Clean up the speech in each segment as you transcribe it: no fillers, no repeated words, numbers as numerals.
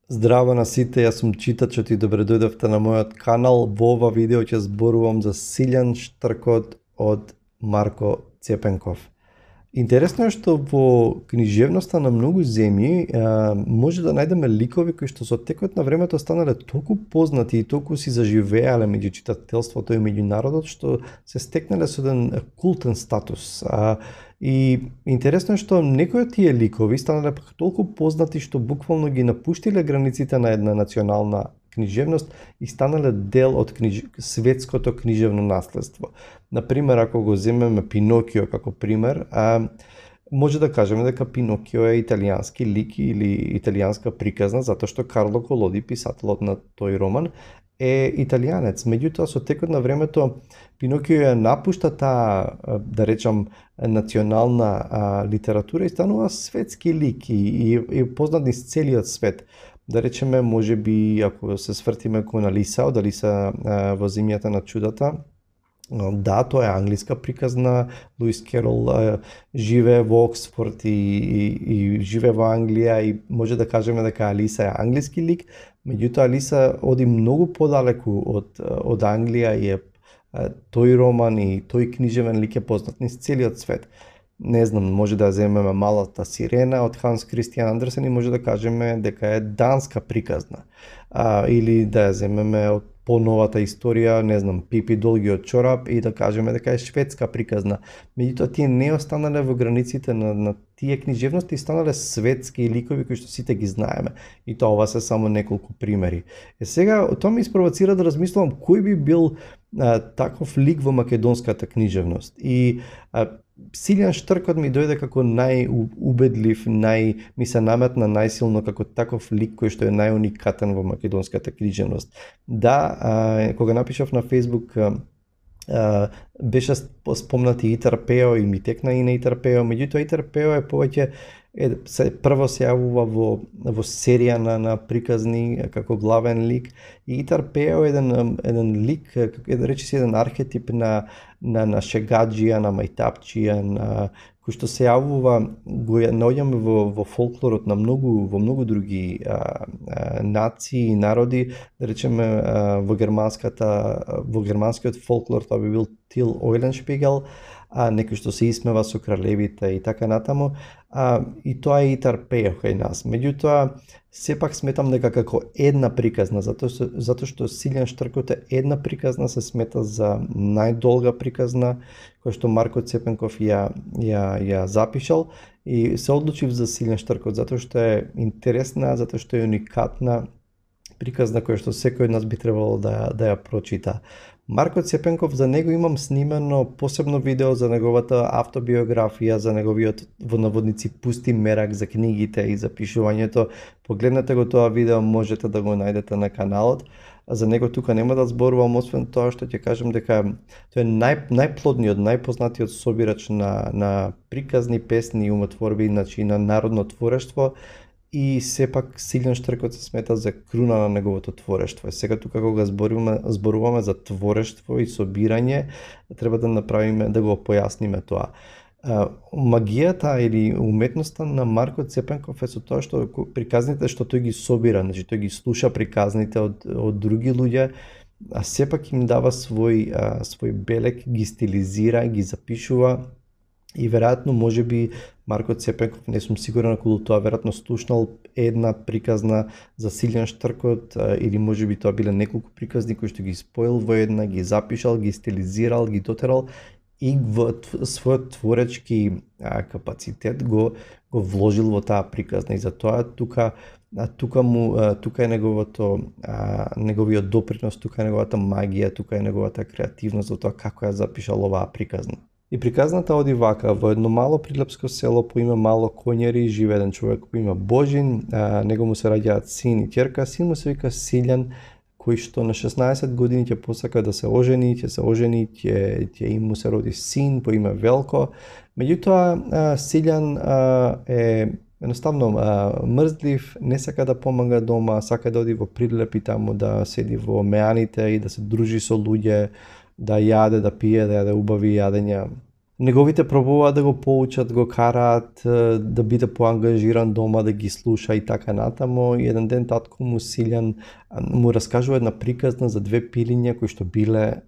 Здраво на сите, јас сум читачот и добре дојдовте на мојот канал. Во ова видео ќе зборувам за силен штркот од Марко Цепенков. Интересно е што во книжевноста на многу земји може да најдеме ликови кои што со текот на времето станале толку познати и толку си заживеале меѓу читателството и меѓу народот што се стекнале со еден култен статус. И интересно е што некои од тие ликови станале толку познати што буквално ги напуштиле границите на една национална книжевност и станале дел од светското книжевно наследство. Например, ако го земеме Пинокио како пример, може да кажеме дека Пинокио е италијански лик или италијанска приказна, затоа што Карло Колоди, писателот на тој роман, е италијанец. Меѓутоа, со текот на времето, Пинокио ја напушта таа, да речам, национална литература и станува светски лик и познат низ целиот свет. Да речеме, може би, ако се свртиме кон Алиса, од Алиса во земјата на чудата, да, тоа е англиска приказна. Луис Керол живее во Оксфорд и живее во Англија и може да кажеме дека Алиса е англиски лик, меѓутоа Алиса оди многу подалеку од Англија и тој роман и тој книжевен лик е познат низ целиот свет. Не знам, може да ја земеме Малата сирена од Ханс Кристијан Андерсен и може да кажеме дека е данска приказна. Или да ја земеме од поновата историја, не знам, Пипи долгиот чорап и да кажеме дека е шведска приказна. Меѓутоа тие не останале во границите на тие книжевности и станале светски ликови кои што сите ги знаеме. И тоа ова се само неколку примери. Сега тоа ме испровоцира да размислувам кој би бил таков лик во македонската книжевност. И Силјан Штркот ми дојде како најубедлив, ми се наметна најсилно како таков лик кој што е најуникатен во македонската книжевност. Да, кога напишав на Facebook, беше спомнати Итар Пео и ми текна и на Итар Пео, меѓутоа Итар Пео е повеќе прво се јавува во серија на приказни како главен лик и Итар Пео е еден лик, да речи еден архетип на шегаджија, на мајтапчија, кој што се јавува, го наоѓаме во фолклорот на во многу други нации и народи, да речеме во германскиот фолклор тоа би бил Тил Ойленшпигел, некој што се исмева со кралевите и така натаму, и тоа е Итар Пео кај нас. Меѓутоа, сепак сметам дека како една приказна, затоа што Силјан Штркот е една приказна, се смета за најдолга приказна, која што Марко Цепенков ја запишал и се одлучив за Силјан Штркот, затоа што е интересна, затоа што е уникатна приказна која што секој од нас би требало да ја прочита. Марко Цепенков, за него имам снимено посебно видео за неговата автобиографија, за неговиот во наводници пусти мерак за книгите и за пишувањето. Погледнете го тоа видео, можете да го најдете на каналот. За него тука нема да зборувам, освен тоа што ќе кажем дека тој е најплодниот, најпознатиот собирач на приказни, песни и умотворби, значи на народно творештво. И сепак Силјан Штркот се смета за круна на неговото творештво. Сега тука кога зборуваме за творештво и собирање, треба да направиме, да го појасниме тоа. Магијата или уметноста на Марко Цепенков е со тоа што приказните што тој ги собира, значи тој ги слуша приказните од други луѓе, а сепак им дава свој белег, ги стилизира, ги запишува. И веројатно можеби Марко Цепенков, не сум сигурен околу тоа, веројатно слушнал една приказна за Силјан Штркот или можеби тоа биле неколку приказни кои што ги споил во една, ги запишал, ги стилизирал, ги дотерал и во својот творечки капацитет го вложил во таа приказна. И затоа тука е неговиот допринос, тука е неговата магија, тука е неговата креативност во тоа како ја запишал оваа приказна. И приказната оди вака: во едно мало прилепско село по име Мало Коњери живее еден човек по име Божин, него му се раѓаат син и ќерка. Син му се вика Силјан, кој што на 16 години ќе посака да се ожени, ќе му се роди син по име Велко. Меѓутоа Силјан е едноставно мрзлив, не сака да помага дома, сака да оди во прилепи таму, да седи во меаните и да се дружи со луѓе, да јаде, да пие, да јаде убави јадења. Неговите пробуваат да го поучат, го караат да биде поангажиран дома, да ги слуша и така натаму. И еден ден татко му Силјан му раскажува една приказна за две пилиња кои што биле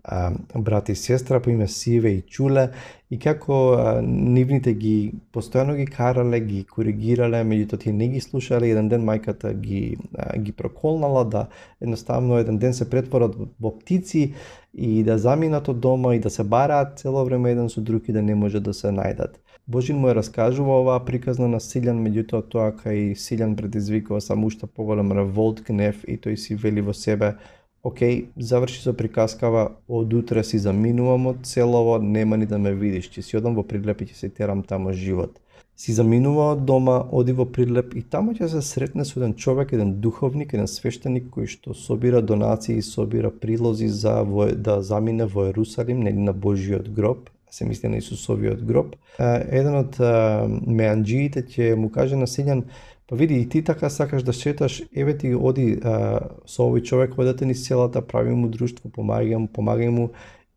брат и сестра по име Сиве и Чуле и како нивните ги постојано ги карале, ги коригирале, меѓутоа тие не ги слушале. Еден ден мајката ги проколнала да едноставно еден ден се претворат во птици и да заминат од дома и да се бараат цело време еден со друг и да не може да се најдат. Божин му е раскажува оваа приказна на Силјан, меѓутоа тоа кај Силјан предизвикува само уште поголем револт, гнев и тој си вели во себе: океј, заврши со приказкава, од утре си заминувам од селово, нема ни да ме видиш, ќе си одам во Прилеп и ќе се терам тамо живот. Си заминува од дома, оди во Прилеп и тамо ќе се сретне со еден човек, еден духовник, еден свештеник кој што собира донации и собира прилози за да замине во Ерусалим, нели на Божиот гроб, се мисли на Исусовиот гроб. Еден од меанџиите ќе му каже на Силјан: па види, и ти така сакаш да шеташ, еве ти оди со овој човек, одете низ селата, прави му друштво, помагај му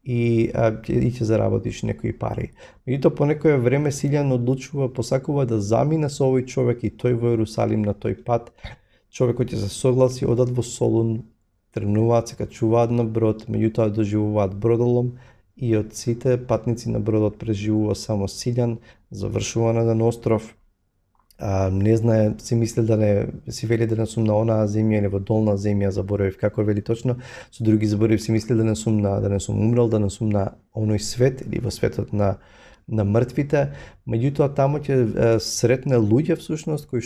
и ќе заработиш некои пари. Меѓутоа по некое време Силјан одлучува, посакува да замине со овој човек и тој во Ерусалим на тој пат. Човекот ќе се согласи, одат во Солун, тргнуваат, се качуваат на брод, меѓутоа доживуваат бродолом и од сите патници на бродот преживува само Силјан, завршува на еден остров. Не знае, си мисли да не, си вели да не сум на онаа земја или во долна земја, заборавив како вели точно, со други заборавив, си мисли да не сум умрел, да не сум на оној свет или во светот на мртвите, меѓутоа таму ќе сретне луѓе всушност кои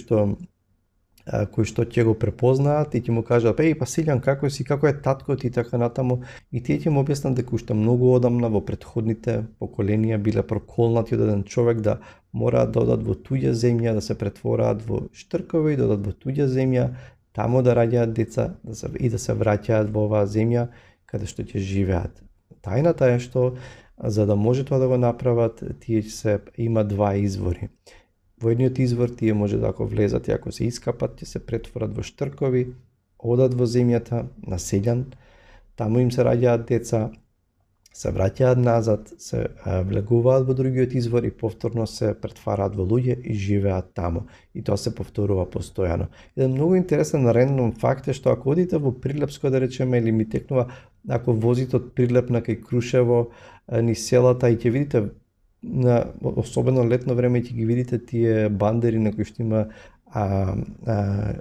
што ќе го препознаат и ќе му кажат: еј, па Силјан, како си, како е таткот и така натаму, и тие ќе му објаснат дека уште многу одамна во претходните поколенија биле проколнати од еден човек да мораат да одат во туѓа земја, да се претвораат во штркови, да одат во туѓа земја, таму да раѓаат деца и да се враќаат во оваа земја каде што ќе живеат. Тајната е што за да може тоа да го направат, тие има два извори. Во едниот извор тие може да ако влезат и ако се искапат, ќе се претворат во штркови, одат во земјата на Силјан, таму им се раѓаат деца, се враќаат назад, се влегуваат во другиот извор и повторно се претвараат во луѓе и живеат таму. И тоа се повторува постојано. Еден многу интересен рендом факт е што ако одите во Прилепско, да речеме, или ми текнува, ако возите од Прилеп на кај Крушево, низ селата и ќе видите особено летно време ќе ги видите тие бандери на кои што има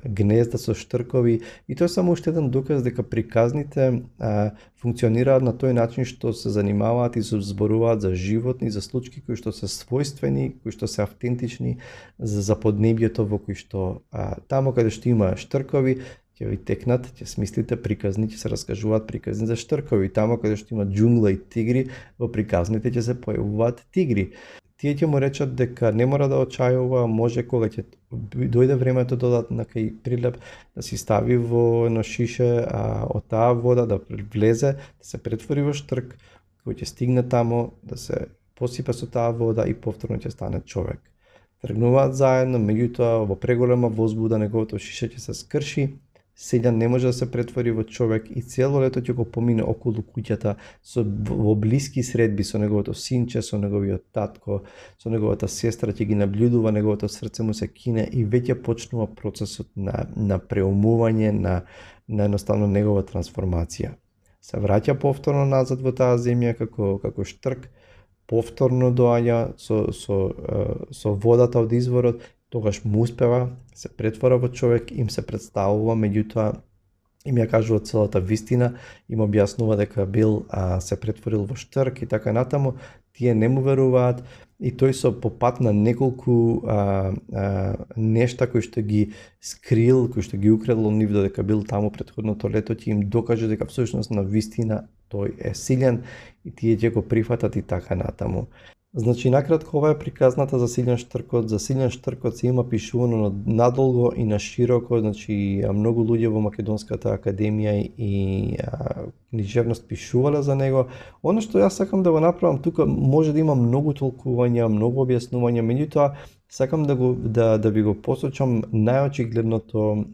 гнезда со штркови, и тоа е само уште еден доказ дека приказните функционираат на тој начин што се занимаваат и се зборуваат за животни, за случаи кои што се својствени, кои што се автентични за поднебјето во кој што тамо каде што има штркови ќе ви текнат, ќе смислите приказни, ќе се раскажуваат приказни за штркови. Тамо каде што има џунгла и тигри, во приказните ќе се појавуваат тигри. Тие ќе му речат дека не мора да очајува, може кога ќе дојде времето додат на кај Прилеп да си стави во едно шише од таа вода, да влезе, да се претвори во штрк, кој ќе стигне тамо, да се посипе со таа вода и повторно ќе стане човек. Тргнуваат заедно, меѓутоа во преголема возбуда неговото шише ќе се скрши, Силјан не може да се претвори во човек и цело лето ќе го помине околу куќата во блиски средби со неговото синче, со неговиот татко, со неговата сестра, ќе ги наблюдува, неговото срце му се кине и веќе почнува процесот на преумување, на едноставно негова трансформација. Се враќа повторно назад во таа земја како штрк, повторно доаѓа со водата од изворот, тогаш му успева, се претвора во човек, им се представува, меѓутоа им ја кажува целата вистина, им објаснува дека бил се претворил во штрк и така натаму. Тие не му веруваат и тој со по пат на неколку нешта кои што ги скрил, кои што ги украл нив додека бил таму претходното лето, ќе им докаже дека всушност на вистина тој е Силјан и тие ќе го прифатат и така натаму. Значи, накратко, ова е приказната за Силјан Штркот. За Силјан Штркот се има пишувано надолго и на широко, значи многу луѓе во Македонската академија и книжевност пишувале за него. Оно што јас сакам да го направам тука, може да има многу толкувања, многу објаснувања, меѓутоа сакам да ви го посочам најочигледното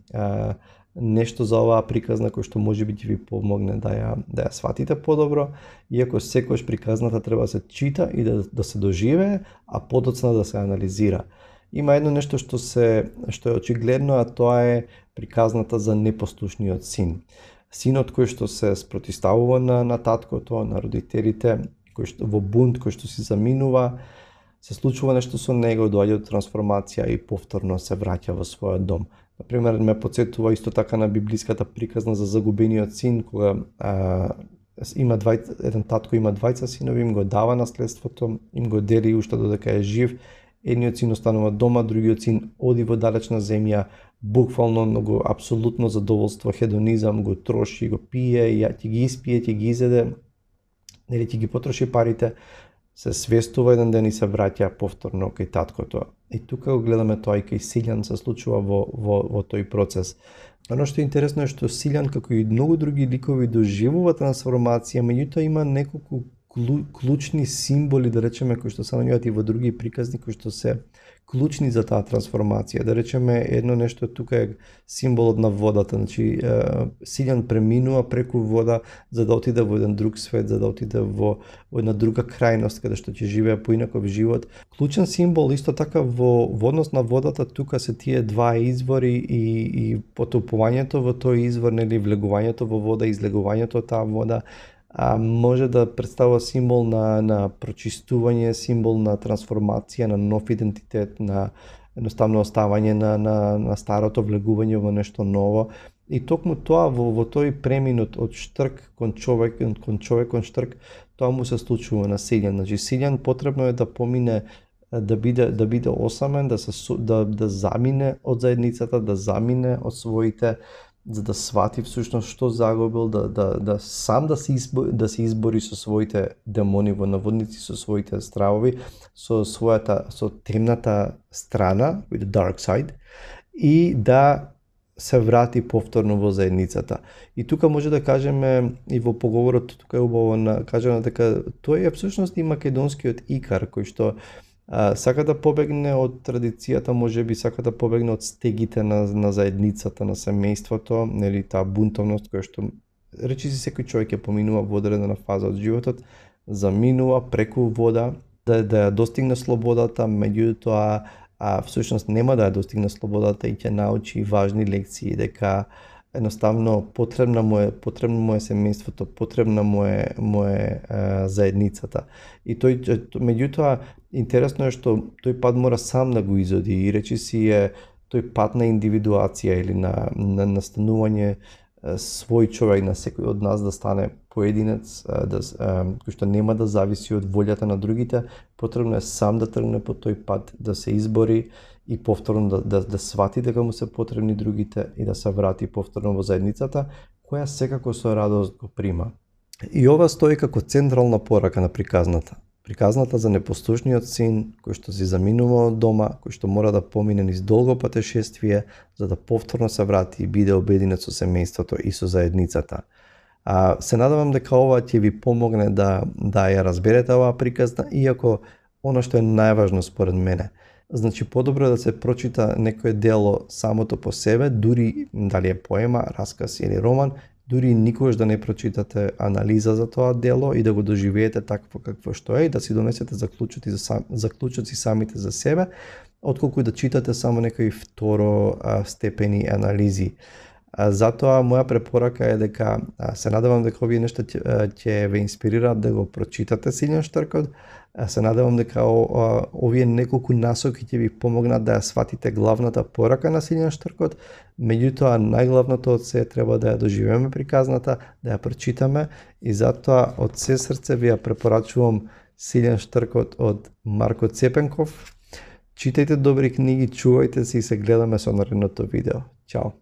нешто за оваа приказна кој што можеби ќе ви помогне да ја сватите подобро, иако секогаш приказната треба да се чита и да се доживее, а подоцна да се анализира. Има едно нешто што е очигледно, а тоа е приказната за непослушниот син. Синот кој што се спротивставува на таткото, на родителите, кој што во бунт, кој што си заминува, се случува нешто со него, доаѓа до трансформација и повторно се враќа во својот дом. Например, ме потсетува исто така на библиската приказна за загубениот син, кога еден татко има двајца синови, им го дава наследството, им го дели уште додека е жив. Едниот син останува дома, другиот син оди во далечна земја, буквално многу апсолутно задоволство, хедонизам, го троши, го пие, ќе ги испие, ќе ги изеде, нели ќе ги потроши парите, се свестува еден ден и се враќа повторно кај таткото. И тука го гледаме тоа и кај Силјан се случува во тој процес. Оно што е интересно е што Силјан, како и многу други ликови, доживува трансформација, меѓутоа има неколку клучни символи, да речеме, кои што се наоѓаат и во други приказни, кои што се клучни за таа трансформација. Да речеме, едно нешто тука е символот на водата. Значи, Силјан преминува преку вода за да отиде во еден друг свет, за да отиде во една друга крајност, каде што ќе живее поинаков живот. Клучен символ исто така во однос на водата, тука се тие два извори и потопувањето во тој извор, нели, влегувањето во вода, излегувањето од таа вода, може да представува символ на прочистување, символ на трансформација, на нов идентитет, на едноставно оставање на старото, влегување во нешто ново. И токму тоа во тој преминут од штрк кон човек кон штрк, тоа му се случува на Силјан. Значи Силјан потребно е да помине, да биде осамен, да замине од заедницата, да замине од своите, за да свати всушност што загубил, да сам да се избори со своите демони во наводници, со своите стравови, со темната страна, with the dark side, и да се врати повторно во заедницата. И тука може да кажеме, и во поговорот тука е убаво кажано дека тој е всушност и македонскиот Икар, кој што сака да побегне од традицијата, можеби сака да побегне од стегите на заедницата, на семејството, нели, таа бунтовност која што речиси секој човек ќе поминува во одредена фаза од животот, заминува преку вода да ја достигне слободата, меѓутоа всушност нема да ја достигне слободата и ќе научи важни лекции, дека едноставно потребно му е семејството, потребна му е заедницата. И меѓутоа интересно е што тој пат мора сам да го изоди и речиси е тој пат на индивидуација или на настанување свој човек, на секој од нас да стане поединец, кој што нема да зависи од волјата на другите, потребно е сам да тргне по тој пат, да се избори и повторно да свати дека му се потребни другите и да се врати повторно во заедницата, која секако со радост го прима. И ова стои како централна порака на приказната. Приказната за непослушниот син, кој што си заминува од дома, кој што мора да помине низ долго патешествие, за да повторно се врати и биде обединет со семејството и со заедницата. Се надевам дека ова ќе ви помогне да ја разберете оваа приказна, иако она што е најважно според мене, значи подобро е да се прочита некое дело самото по себе, дури дали е поема, расказ или роман, дури никогаш да не прочитате анализа за тоа дело и да го доживеете такво какво што е и да си донесете заклучоци самите за себе, отколку и да читате само некои второ степени анализи. Затоа моја препорака е дека се надевам дека овие нешта ќе ве инспирираат да го прочитате Силјан Штркот. Се надевам дека овие неколку насоки ќе ви помогнат да ја сватите главната порака на Силјан Штркот. Меѓутоа најглавното од се треба да ја доживеме приказната, да ја прочитаме и затоа од се срце ви ја препорачувам Силјан Штркот од Марко Цепенков. Читајте добри книги, чувајте се и се гледаме со наредното видео. Чао!